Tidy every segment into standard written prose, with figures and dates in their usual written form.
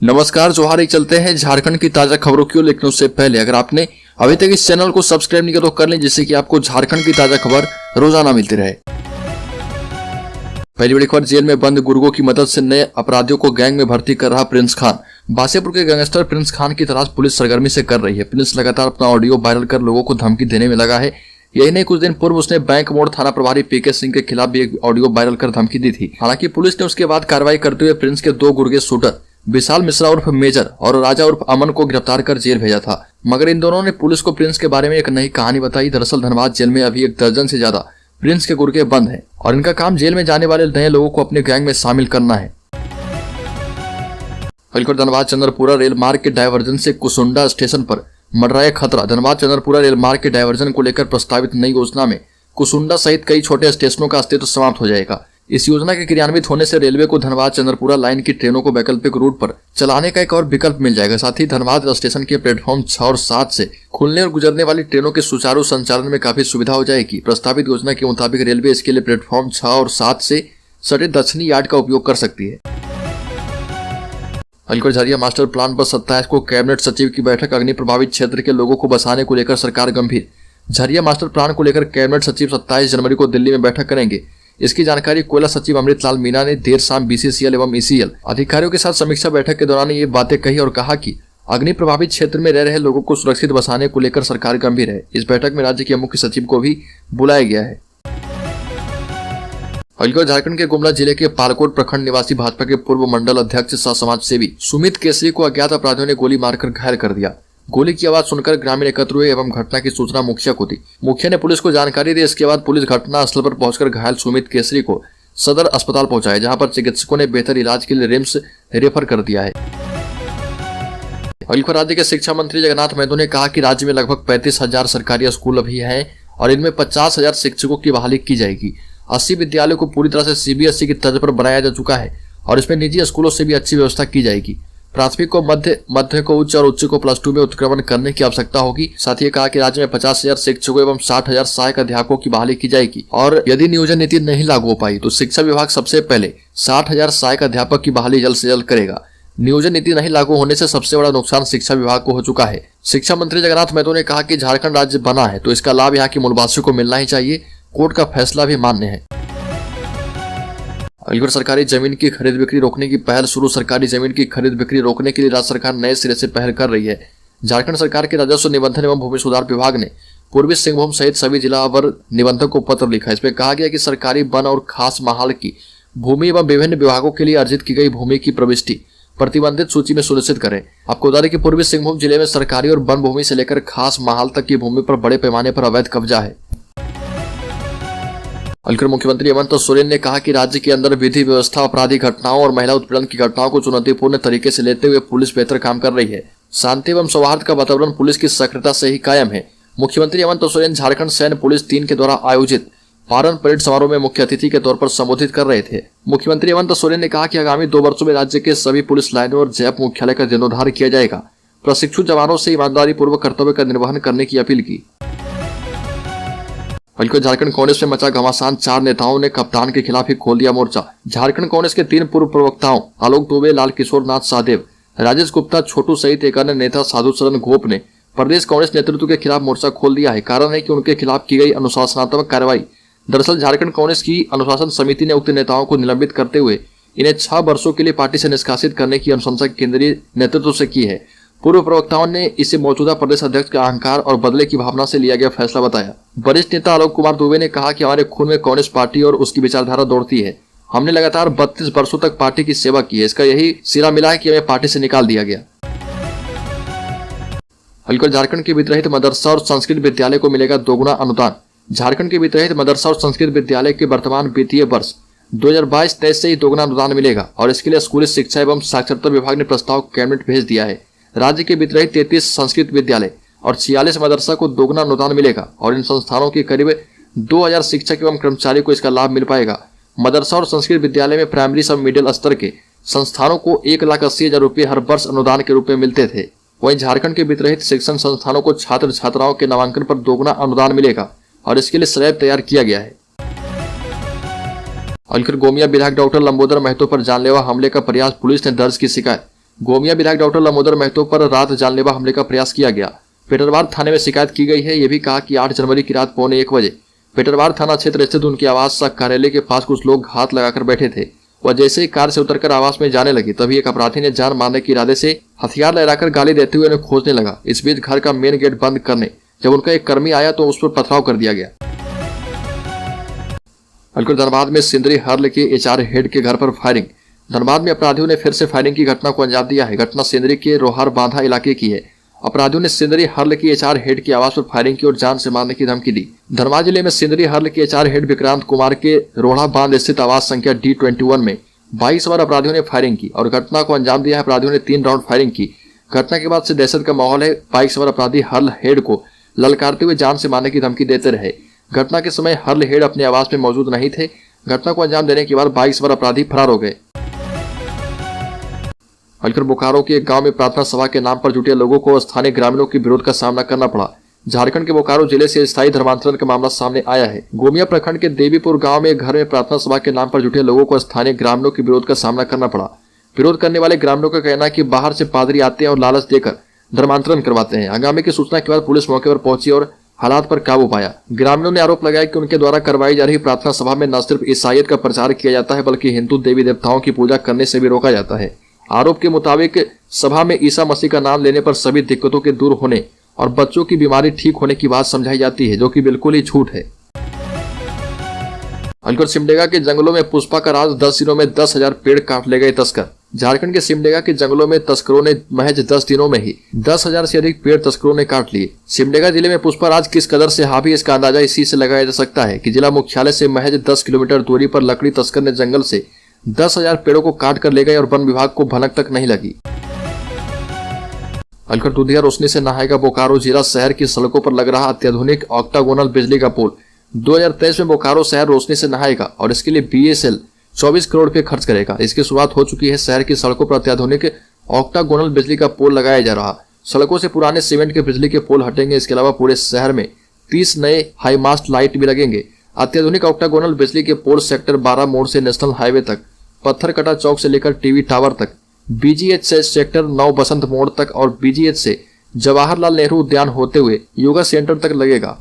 नमस्कार, जोहार। एक चलते हैं झारखंड की ताजा खबरों की ओर, लेकिन उससे पहले अगर आपने अभी तक इस चैनल को सब्सक्राइब नहीं किया तो कर लें, जिससे कि आपको झारखंड की ताजा खबर रोजाना मिलती रहे। पहली बड़ी खबर, जेल में बंद गुर्गों की मदद से नए अपराधियों को गैंग में भर्ती कर रहा प्रिंस खान। बासेपुर के गैंगस्टर प्रिंस खान की तलाश पुलिस सरगर्मी से कर रही है। प्रिंस लगातार अपना ऑडियो वायरल कर लोगों को धमकी देने में लगा है। यही नहीं, कुछ दिन पूर्व उसने बैंक मोड़ थाना प्रभारी पीके सिंह के खिलाफ भी एक ऑडियो वायरल कर धमकी दी थी। हालांकि पुलिस ने उसके बाद कार्रवाई करते हुए प्रिंस के दो गुर्गे शूटर विशाल मिश्रा उर्फ मेजर और राजा उर्फ अमन को गिरफ्तार कर जेल भेजा था। मगर इन दोनों ने पुलिस को प्रिंस के बारे में एक नई कहानी बताई। दरअसल धनबाद जेल में अभी 1 दर्जन से ज्यादा प्रिंस के गुर्गे बंद हैं और इनका काम जेल में जाने वाले नए लोगों को अपने गैंग में शामिल करना है। धनबाद चंद्रपुरा रेल मार्ग के डायवर्जन से कुसुंडा स्टेशन पर मंडराया खतरा। धनबाद चंद्रपुरा रेल मार्ग के डायवर्जन को लेकर प्रस्तावित नई योजना में कुसुंडा सहित कई छोटे स्टेशनों का अस्तित्व समाप्त हो जाएगा। इस योजना के क्रियान्वित होने से रेलवे को धनबाद चंद्रपुरा लाइन की ट्रेनों को वैकल्पिक रूट पर चलाने का एक और विकल्प मिल जाएगा। साथ ही धनबाद स्टेशन के प्लेटफॉर्म 6 और 7 से खुलने और गुजरने वाली ट्रेनों के सुचारू संचालन में काफी सुविधा हो जाएगी। प्रस्तावित योजना के मुताबिक रेलवे इसके लिए प्लेटफॉर्म 6 और 7 से सटे दक्षिणी यार्ड का उपयोग कर सकती है। झरिया मास्टर प्लान पर 27 को कैबिनेट सचिव की बैठक। अग्नि प्रभावित क्षेत्र के लोगों को बसाने को लेकर सरकार गंभीर। झरिया मास्टर प्लान को लेकर कैबिनेट सचिव 27 जनवरी को दिल्ली में बैठक करेंगे। इसकी जानकारी कोयला सचिव अमृतलाल मीणा ने देर शाम बीसीसीएल एवं ईसीएल अधिकारियों के साथ समीक्षा बैठक के दौरान ये बातें कही और कहा कि अग्नि प्रभावित क्षेत्र में रह रहे लोगों को सुरक्षित बसाने को लेकर सरकार गंभीर है। इस बैठक में राज्य के मुख्य सचिव को भी बुलाया गया है। झारखंड के गुमला जिले के पालकोट प्रखंड निवासी भाजपा के पूर्व मंडल अध्यक्ष सह समाज सेवी सुमित केसरी को अज्ञात अपराधियों ने गोली मारकर घायल कर दिया। गोली की आवाज सुनकर ग्रामीण एकत्र हुए एवं घटना की सूचना मुखिया को दी। मुखिया ने पुलिस को जानकारी दी। इसके बाद पुलिस घटना स्थल पर पहुंचकर घायल सुमित केसरी को सदर अस्पताल पहुंचाया, जहां पर चिकित्सकों ने बेहतर इलाज के लिए रिम्स रेफर कर दिया है। राज्य के शिक्षा मंत्री जगन्नाथ महतो ने कहा कि राज्य में लगभग 35,000 सरकारी स्कूल अभी हैं और इनमें 50,000 शिक्षकों की बहाली की जाएगी। 80 विद्यालयों को पूरी तरह से सीबीएसई की तर्ज पर बनाया जा चुका है और इसमें निजी स्कूलों से भी अच्छी व्यवस्था की जाएगी। प्राथमिक को मध्य को उच्च और उच्च को +2 में उत्क्रमण करने की आवश्यकता होगी। साथ ही कहा कि राज्य में 50,000 शिक्षकों एवं 60,000 सहायक अध्यापकों की बहाली की जाएगी और यदि नियोजन नीति नहीं लागू हो पाई तो शिक्षा विभाग सबसे पहले 60,000 सहायक अध्यापक की बहाली जल्द से जल्द करेगा। नियोजन नीति नहीं लागू होने से सबसे बड़ा नुकसान शिक्षा विभाग को हो चुका है। शिक्षा मंत्री जगन्नाथ महतो ने कहा कि झारखंड राज्य बना है तो इसका लाभ यहाँ के मूलवासियों को मिलना ही चाहिए। कोर्ट का फैसला भी मान्य है। सरकारी जमीन की खरीद बिक्री रोकने की पहल शुरू। सरकारी जमीन की खरीद बिक्री रोकने के लिए राज्य सरकार नए सिरे से पहल कर रही है। झारखंड सरकार के राजस्व निबंधन एवं भूमि सुधार विभाग ने पूर्वी सिंहभूम सहित सभी जिलावर निबंधक को पत्र लिखा। इसमें कहा गया कि सरकारी वन और खास महाल की भूमि एवं विभिन्न विभागों के लिए अर्जित की गई भूमि की प्रविष्टि प्रतिबंधित सूची में सुनिश्चित करें। आपको बता दें कि पूर्वी सिंहभूम जिले में सरकारी और वन भूमि से लेकर खास महाल तक की भूमि पर बड़े पैमाने पर अवैध कब्जा है। मुख्यमंत्री हेमंत सोरेन ने कहा कि राज्य के अंदर विधि व्यवस्था, आपराधिक घटनाओं और महिला उत्पीड़न की घटनाओं को चुनौतीपूर्ण तरीके से लेते हुए पुलिस बेहतर काम कर रही है। शांति एवं सौहार्द का वातावरण पुलिस की सक्रियता से ही कायम है। मुख्यमंत्री हेमंत सोरेन झारखंड सैन्य पुलिस 3 के द्वारा आयोजित पारण परेड समारोह में मुख्य अतिथि के तौर पर संबोधित कर रहे थे। मुख्यमंत्री हेमंत सोरेन ने कहा कि आगामी 2 वर्षों में राज्य के सभी पुलिस लाइनों और जैप मुख्यालय का जीर्णोद्धार किया जाएगा। प्रशिक्षु जवानों से ईमानदारी पूर्वक कर्तव्य का निर्वहन करने की अपील की। झारखंड कांग्रेस में मचा घमासान। 4 नेताओं ने कप्तान के खिलाफ ही खोल दिया मोर्चा। झारखंड कांग्रेस के 3 पूर्व प्रवक्ताओं आलोक दुबे, लाल किशोर नाथ साहदेव, राजेश गुप्ता, छोटू सहित एक अन्य नेता साधु चरण गोप ने प्रदेश कांग्रेस नेतृत्व के खिलाफ मोर्चा खोल दिया है। कारण है कि उनके खिलाफ की गई अनुशासनात्मक कार्रवाई। दरअसल झारखंड कांग्रेस की अनुशासन समिति ने उक्त नेताओं को निलंबित करते हुए इन्हें 6 वर्षों के लिए पार्टी से निष्कासित करने की अनुशंसा केंद्रीय नेतृत्व से की है। पूर्व प्रवक्ताओं ने इसे मौजूदा प्रदेश अध्यक्ष के अहंकार और बदले की भावना से लिया गया फैसला बताया। वरिष्ठ नेता आलोक कुमार दुबे ने कहा कि हमारे खून में कांग्रेस पार्टी और उसकी विचारधारा दौड़ती है। हमने लगातार 32 वर्षों तक पार्टी की सेवा की है। इसका यही सिरा मिला है कि हमें पार्टी से निकाल दिया गया। झारखंड के वित्त रहित मदरसा और संस्कृत विद्यालय को मिलेगा 2 गुना अनुदान। झारखंड के वित्त रहित मदरसा और संस्कृत विद्यालय के वर्तमान वित्तीय वर्ष 2022-23 से ही 2 गुना अनुदान मिलेगा और इसके लिए स्कूली शिक्षा एवं साक्षरता विभाग ने प्रस्ताव कैबिनेट भेज दिया है। राज्य के वित्त रहित 33 संस्कृत विद्यालय और 46 मदरसा को 2 गुना अनुदान मिलेगा और इन संस्थानों के करीब 2000 शिक्षक एवं कर्मचारी को इसका लाभ मिल पाएगा। मदरसा और संस्कृत विद्यालय में प्राइमरी सब मिडिल स्तर के संस्थानों को 1,80,000 रुपये हर वर्ष अनुदान के रूप में मिलते थे। वहीं झारखंड के वित्त रहित शिक्षण संस्थानों को छात्र छात्राओं के नामांकन पर 2 गुना अनुदान मिलेगा और इसके लिए स्लैब तैयार किया गया है। गोमिया विधायक डॉक्टर लंबोदर महतो पर जानलेवा हमले का प्रयास, पुलिस ने दर्ज की शिकायत। गोमिया विधायक डॉक्टर लंबोदर महतो पर रात जानलेवा हमले का प्रयास किया गया। पेटरवार थाने में शिकायत की गई है। ये भी कहा कि 8 जनवरी की रात 1:15 बजे पेटरवार थाना क्षेत्र स्थित उनके आवास कार्यालय के पास कुछ लोग घात लगाकर बैठे थे। वह जैसे ही कार से उतरकर आवास में जाने लगी तभी एक अपराधी ने जान मारने के इरादे से हथियार लहराकर गाली देते हुए उन्हें खोजने लगा। इस बीच घर का मेन गेट बंद करने जब उनका एक कर्मी आया तो उस पर पथराव कर दिया गया। धनबाद में सिंदरी हर्ल के एचआर हेड के घर पर फायरिंग। धनबाद में अपराधियों ने फिर से फायरिंग की घटना को अंजाम दिया है। घटना सिंदरी के रोहार बांधा इलाके की है। अपराधियों ने सिंदरी हर्ल के एचआर हेड के आवास पर फायरिंग की और जान से मारने की धमकी दी। धनबाद जिले में सिंदरी हर्ल के एचआर हेड विक्रांत कुमार के रोड़ा बांध स्थित आवास संख्या D21 में 22 बार अपराधियों ने फायरिंग की और घटना को अंजाम दिया है। अपराधियों ने 3 राउंड फायरिंग की। घटना के बाद से दहशत का माहौल है। 22 बार अपराधी हर्ल हेड को ललकारते हुए जान से मारने की धमकी देते रहे। घटना के समय हर्ल हेड अपने आवास में मौजूद नहीं थे। घटना को अंजाम देने के बाद 22 बार अपराधी फरार हो गए। बोकारो के एक गांव में प्रार्थना सभा के नाम पर जुटे लोगों को स्थानीय ग्रामीणों के विरोध का सामना करना पड़ा। झारखंड के बोकारो जिले से स्थायी धर्मांतरण का मामला सामने आया है। गोमिया प्रखंड के देवीपुर गांव में घर में प्रार्थना सभा के नाम पर जुटे लोगों को स्थानीय ग्रामीणों के विरोध का सामना करना पड़ा। विरोध करने वाले ग्रामीणों का कहना है कि बाहर से पादरी आते हैं और लालच देकर धर्मांतरण करवाते हैं। हंगामे की सूचना के बाद पुलिस मौके पर पहुंची और हालात पर काबू पाया। ग्रामीणों ने आरोप लगाया कि उनके द्वारा करवाई जा रही प्रार्थना सभा में न सिर्फ ईसाईयत का प्रचार किया जाता है बल्कि हिंदू देवी देवताओं की पूजा करने से भी रोका जाता है। आरोप के मुताबिक सभा में ईसा मसीह का नाम लेने पर सभी दिक्कतों के दूर होने और बच्चों की बीमारी ठीक होने की बात समझाई जाती है, जो कि बिल्कुल ही झूठ है। सिमडेगा के जंगलों में पुष्पा का राज, 10 दिनों में 10,000 पेड़ काट ले गए तस्कर। झारखंड के सिमडेगा के जंगलों में तस्करों ने महज 10 दिनों में ही 10,000 से अधिक पेड़ तस्करों ने काट लिए। सिमडेगा जिले में पुष्पा राज किस कदर से हावी, इसका अंदाजा इसी से लगाया जा सकता है कि जिला मुख्यालय से महज 10 किलोमीटर दूरी पर लकड़ी तस्कर ने जंगल से 10,000 पेड़ों को काट कर ले गए और वन विभाग को भनक तक नहीं लगी। दूधिया रोशनी से नहाएगा बोकारो। जिला शहर की सड़कों पर लग रहा अत्याधुनिक ऑक्टागोनल बिजली का पोल 2023 में बोकारो शहर रोशनी से नहाएगा और इसके लिए BSL 24 करोड़ रुपए खर्च करेगा। इसकी शुरुआत हो चुकी है। शहर की सड़कों पर अत्याधुनिक ऑक्टागोनल बिजली का पोल लगाया जा रहा। सड़कों से पुराने सीमेंट के बिजली के पोल हटेंगे। इसके अलावा पूरे शहर में 30 नए हाई मास्ट लाइट भी लगेंगे। अत्याधुनिक ऑक्टागोनल बिजली के पोल सेक्टर 12 मोड़ से नेशनल हाईवे तक, पत्थर कटा चौक से लेकर टीवी टावर तक, BGH से सेक्टर 9 बसंत मोड़ तक और BGH से जवाहरलाल नेहरू उद्यान होते हुए योगा सेंटर तक लगेगा।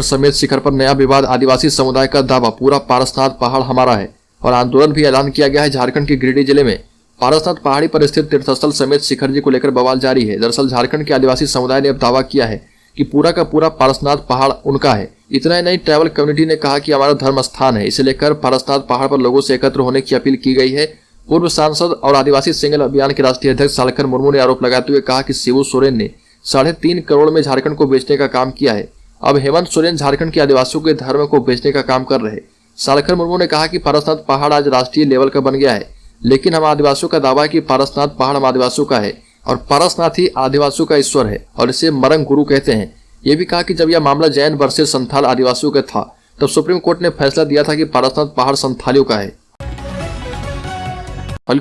समेत शिखर पर नया विवाद। आदिवासी समुदाय का दावा, पूरा पारसनाथ पहाड़ हमारा है और आंदोलन भी ऐलान किया गया है। झारखंड के गिरिडीह जिले में पारसनाथ पहाड़ी पर स्थित तीर्थस्थल समेत शिखर जी को लेकर बवाल जारी है। दरअसल झारखंड के आदिवासी समुदाय ने अब दावा किया है कि पूरा का पूरा पारसनाथ पहाड़ उनका है। इतना ही नहीं, ट्राइबल कम्युनिटी ने कहा कि हमारा धर्म स्थान है। इसे लेकर पारसनाथ पहाड़ पर लोगों से एकत्र होने की अपील की गई है। पूर्व सांसद और आदिवासी सिंगल अभियान के राष्ट्रीय अध्यक्ष सालखन मुर्मू ने आरोप लगाते हुए कहा कि शिबू सोरेन ने 3.5 करोड़ में झारखंड को बेचने का काम किया है। अब हेमंत सोरेन झारखंड के आदिवासियों के धर्म को बेचने का काम कर रहे। सालखन मुर्मू ने कहा कि पारसनाथ पहाड़ आज राष्ट्रीय लेवल का बन गया है, लेकिन हम आदिवासियों का दावा है कि पारसनाथ पहाड़ हम आदिवासियों का है और पारसनाथ ही आदिवासियों का ईश्वर है और इसे मरंग गुरु कहते हैं। ये भी कहा कि जब यह मामला जैन वर्सेस संथाल आदिवासियों का था तब सुप्रीम कोर्ट ने फैसला दिया था कि पारसनाथ पहाड़ संथालियों का है।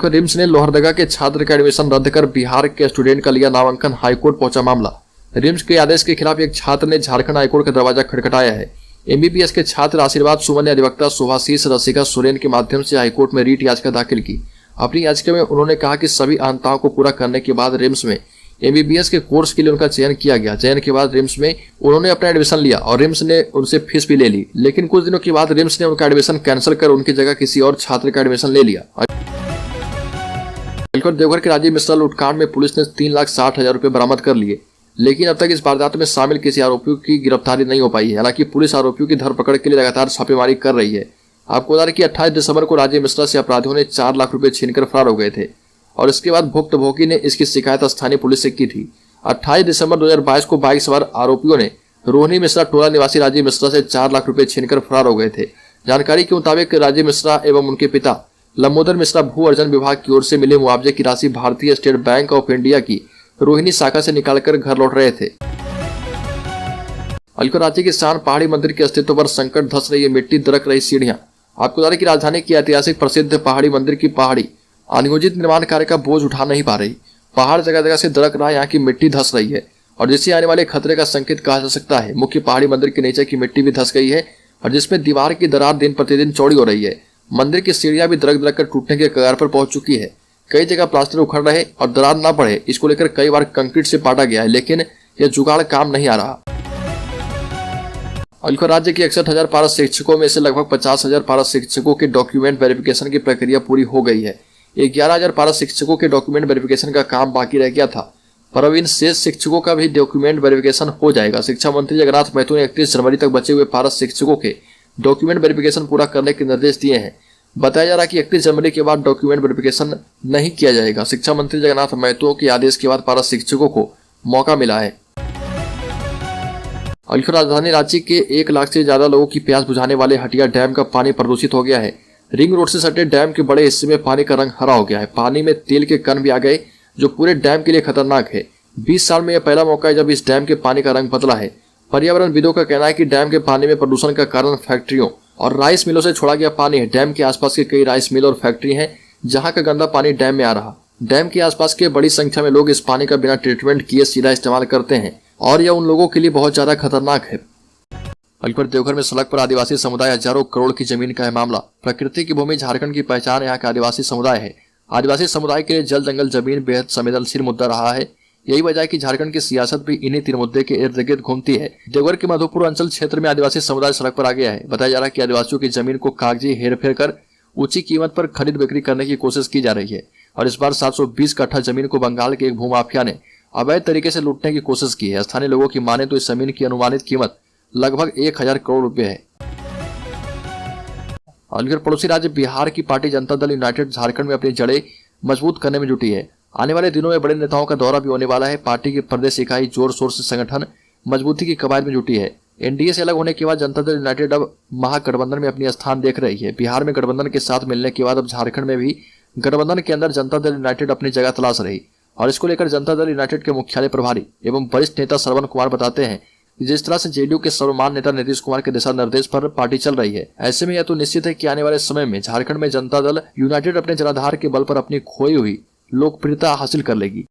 रिम्स ने लोहरदगा के छात्र का एडमिशन रद्द कर बिहार के स्टूडेंट का लिया नामांकन। हाईकोर्ट पहुंचा मामला। रिम्स के आदेश के खिलाफ एक छात्र ने झारखंड हाईकोर्ट का दरवाजा खटखटाया है। MBBS के छात्र आशीर्वाद सुमन ने अधिवक्ता शुभाशीष रसिका सोरेन के माध्यम से हाईकोर्ट में रीट याचिका दाखिल की। अपनी याचिका में उन्होंने कहा कि सभी अहंताओं को पूरा करने के बाद रिम्स में MBBS के कोर्स के लिए उनका चयन किया गया। चयन के बाद रिम्स में उन्होंने अपना एडमिशन लिया और रिम्स ने उनसे फीस भी ले ली, लेकिन कुछ दिनों के बाद रिम्स ने उनका एडमिशन कैंसिल कर उनकी जगह किसी और छात्र का एडमिशन ले लिया। देवघर के राजीव मिश्रा लूटकांड में पुलिस ने 3,60,000 रुपए बरामद कर लिए, लेकिन अब तक इस वारदात में शामिल किसी आरोपियों की गिरफ्तारी नहीं हो पाई है। हालांकि पुलिस आरोपियों की धरपकड़ के लिए लगातार छापेमारी कर रही है। आपको बता दें कि 28 दिसंबर को राजीव मिश्रा से अपराधियों ने 4 लाख रुपए छीनकर फरार हो गए थे और इसके बाद भुक्तभोगी ने इसकी शिकायत स्थानीय पुलिस से की थी। 28 दिसंबर 2022 को बाइक सवार आरोपियों ने रोहिणी मिश्रा टोला निवासी राजीव मिश्रा से 4 लाख रुपए छीनकर फरार हो गए थे। जानकारी के मुताबिक राजीव मिश्रा एवं उनके पिता लंबोदर मिश्रा भू अर्जन विभाग की ओर से मिले मुआवजे की राशि भारतीय स्टेट बैंक ऑफ इंडिया की रोहिणी शाखा से निकालकर घर लौट रहे थे। रांची की शान पहाड़ी मंदिर के अस्तित्व पर संकट धस रही है, मिट्टी दरक रही सीढ़ियां। आपको बता दें कि राजधानी की ऐतिहासिक प्रसिद्ध पहाड़ी मंदिर की पहाड़ी अनियोजित निर्माण कार्य का बोझ उठा नहीं पा रही। पहाड़ जगह जगह से दरक रहा है, यहाँ की मिट्टी धस रही है और जिससे आने वाले खतरे का संकेत कहा जा सकता है। मुख्य पहाड़ी मंदिर के नीचे की मिट्टी भी धस गई है और जिसमें दीवार की दरार दिन प्रतिदिन चौड़ी हो रही है। मंदिर की सीढ़ियां भी दरक दरक कर टूटने के कगार पर पहुंच चुकी है। कई जगह प्लास्टर उखड़ रहे और दरार न पड़े, इसको लेकर कई बार कंक्रीट से पाटा गया है, लेकिन यह जुगाड़ काम नहीं आ रहा। राज्य के 61,000 पारा शिक्षकों में से लगभग 50,000 पारा शिक्षकों के डॉक्यूमेंट वेरिफिकेशन की प्रक्रिया पूरी हो गई है। 11,000 पारा शिक्षकों के डॉक्यूमेंट वेरिफिकेशन का काम बाकी रह गया था, पर अब इन शेष शिक्षकों का भी डॉक्यूमेंट वेरिफिकेशन हो जाएगा। शिक्षा मंत्री जगन्नाथ महतो ने 31 जनवरी तक बचे हुए पारा शिक्षकों के डॉक्यूमेंट वेरिफिकेशन पूरा करने के निर्देश दिए हैं। बताया जा रहा है कि 31 जनवरी के बाद डॉक्यूमेंट वेरिफिकेशन नहीं किया जाएगा। शिक्षा मंत्री जगन्नाथ महतो के आदेश के बाद पारा शिक्षकों को मौका मिला है। राजधानी रांची के 1 लाख से ज्यादा लोगों की प्यास बुझाने वाले हटिया डैम का पानी प्रदूषित हो गया है। रिंग रोड से सटे डैम के बड़े हिस्से में पानी का रंग हरा हो गया है। पानी में तेल के कण भी आ गए, जो पूरे डैम के लिए खतरनाक है। 20 साल में यह पहला मौका है जब इस डैम के पानी का रंग बदला है। पर्यावरणविदों का कहना है कि डैम के पानी में प्रदूषण का कारण फैक्ट्रियों और राइस मिलों से छोड़ा गया पानी है। डैम के आसपास के कई राइस मिल और फैक्ट्री हैं, जहां का गंदा पानी डैम में आ रहा। डैम के आसपास के बड़ी संख्या में लोग इस पानी का बिना ट्रीटमेंट किए सीधा इस्तेमाल करते हैं और यह उन लोगों के लिए बहुत ज्यादा खतरनाक है। देवघर में सड़क पर आदिवासी समुदाय हजारों करोड़ की जमीन का है मामला। प्रकृति की भूमि झारखंड की पहचान यहाँ का आदिवासी समुदाय है। आदिवासी समुदाय के लिए जल जंगल जमीन बेहद संवेदनशील मुद्दा रहा है। यही वजह है कि झारखंड की सियासत भी इन्हीं 3 मुद्दे के इर्द गिर्द घूमती है। देवघर के मधुपुर अंचल क्षेत्र में आदिवासी समुदाय सड़क पर आ गया है। बताया जा रहा है कि आदिवासियों की जमीन को कागजी हेरफेर कर ऊंची कीमत पर खरीद बिक्री करने की कोशिश की जा रही है और इस बार 720 कट्ठा जमीन को बंगाल के एक भूमाफिया ने अवैध तरीके से लूटने की कोशिश की है। स्थानीय लोगों की माने तो इस जमीन की अनुमानित कीमत लगभग 1,000 करोड़ रुपए है। पड़ोसी राज्य बिहार की पार्टी जनता दल यूनाइटेड झारखंड में अपनी जड़ें मजबूत करने में जुटी है। आने वाले दिनों में बड़े नेताओं का दौरा भी होने वाला है। पार्टी की प्रदेश इकाई जोर शोर से संगठन मजबूती की कवायद में जुटी है। एनडीए से अलग होने के बाद जनता दल यूनाइटेड अब महागठबंधन में अपनी स्थान देख रही है। बिहार में गठबंधन के साथ मिलने के बाद अब झारखंड में भी गठबंधन के अंदर जनता दल यूनाइटेड अपनी जगह तलाश रही और इसको लेकर जनता दल यूनाइटेड के मुख्यालय प्रभारी एवं वरिष्ठ नेता श्रवण कुमार बताते हैं कि जिस तरह से जेडीयू के सर्वमान्य नेता नीतीश कुमार के दिशा निर्देश पर पार्टी चल रही है, ऐसे में यह तो निश्चित है कि आने वाले समय में झारखंड में जनता दल यूनाइटेड अपने जनाधार के बल पर अपनी खोई हुई लोकप्रियता हासिल कर लेगी।